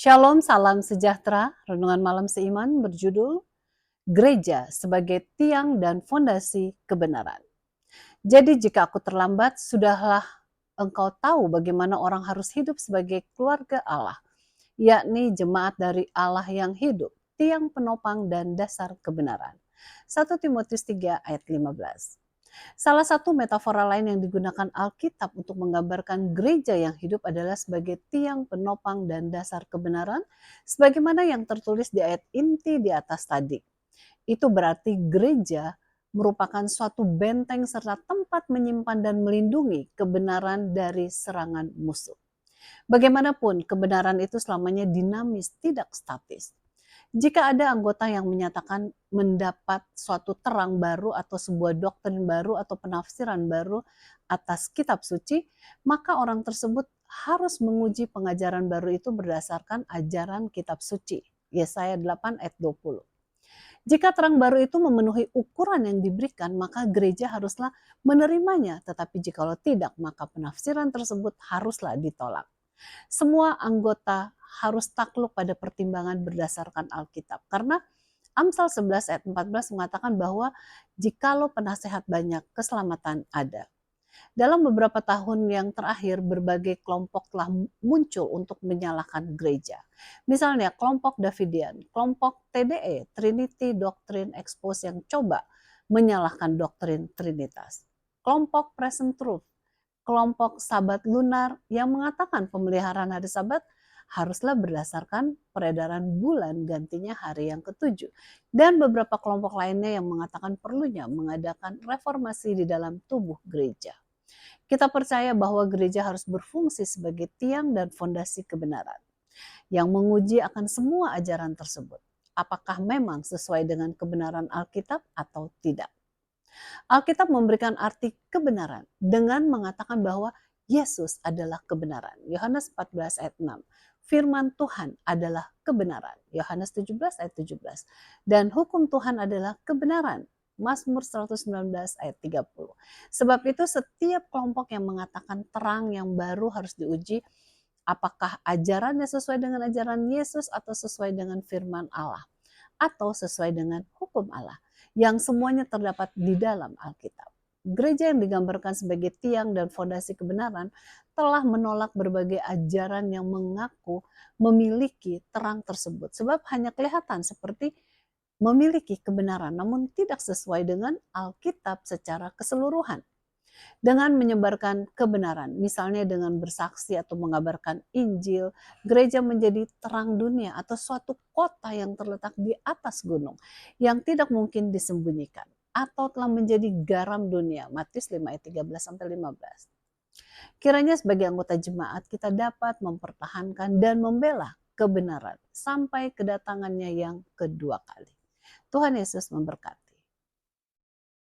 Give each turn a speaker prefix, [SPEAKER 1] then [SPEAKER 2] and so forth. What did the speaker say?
[SPEAKER 1] Shalom, salam sejahtera. Renungan malam seiman berjudul Gereja sebagai tiang dan fondasi kebenaran. Jadi jika aku terlambat, sudahlah engkau tahu bagaimana orang harus hidup sebagai keluarga Allah, yakni jemaat dari Allah yang hidup, tiang penopang dan dasar kebenaran. 1 Timotius 3 ayat 15. Salah satu metafora lain yang digunakan Alkitab untuk menggambarkan gereja yang hidup adalah sebagai tiang penopang dan dasar kebenaran, sebagaimana yang tertulis di ayat inti di atas tadi. Itu berarti gereja merupakan suatu benteng serta tempat menyimpan dan melindungi kebenaran dari serangan musuh. Bagaimanapun, kebenaran itu selamanya dinamis, tidak statis. Jika ada anggota yang menyatakan mendapat suatu terang baru atau sebuah doktrin baru atau penafsiran baru atas kitab suci, maka orang tersebut harus menguji pengajaran baru itu berdasarkan ajaran kitab suci. Yesaya 8 ayat 20. Jika terang baru itu memenuhi ukuran yang diberikan, maka gereja haruslah menerimanya. Tetapi jikalau tidak, maka penafsiran tersebut haruslah ditolak. Semua anggota harus takluk pada pertimbangan berdasarkan Alkitab. Karena Amsal 11 ayat 14 mengatakan bahwa jikalau penasehat banyak, keselamatan ada. Dalam beberapa tahun yang terakhir, berbagai kelompok telah muncul untuk menyalahkan gereja. Misalnya kelompok Davidian, kelompok TDE, Trinity Doctrine Expose yang coba menyalahkan doktrin Trinitas. Kelompok Present Truth, kelompok Sabat Lunar yang mengatakan pemeliharaan hari Sabat haruslah berdasarkan peredaran bulan gantinya hari yang ketujuh. Dan beberapa kelompok lainnya yang mengatakan perlunya mengadakan reformasi di dalam tubuh gereja. Kita percaya bahwa gereja harus berfungsi sebagai tiang dan fondasi kebenaran yang menguji akan semua ajaran tersebut. Apakah memang sesuai dengan kebenaran Alkitab atau tidak? Alkitab memberikan arti kebenaran dengan mengatakan bahwa Yesus adalah kebenaran. Yohanes 14 ayat 6. Firman Tuhan adalah kebenaran. Yohanes 17 ayat 17. Dan hukum Tuhan adalah kebenaran. Mazmur 119 ayat 30. Sebab itu setiap kelompok yang mengatakan terang yang baru harus diuji apakah ajarannya sesuai dengan ajaran Yesus atau sesuai dengan firman Allah atau sesuai dengan hukum Allah yang semuanya terdapat di dalam Alkitab. Gereja yang digambarkan sebagai tiang dan fondasi kebenaran telah menolak berbagai ajaran yang mengaku memiliki terang tersebut. Sebab hanya kelihatan seperti memiliki kebenaran namun tidak sesuai dengan Alkitab secara keseluruhan. Dengan menyebarkan kebenaran, misalnya dengan bersaksi atau mengabarkan Injil, gereja menjadi terang dunia atau suatu kota yang terletak di atas gunung yang tidak mungkin disembunyikan atau telah menjadi garam dunia. Matius 5 ayat 13-15. Kiranya sebagai anggota jemaat kita dapat mempertahankan dan membela kebenaran sampai kedatangannya yang kedua kali. Tuhan Yesus memberkati.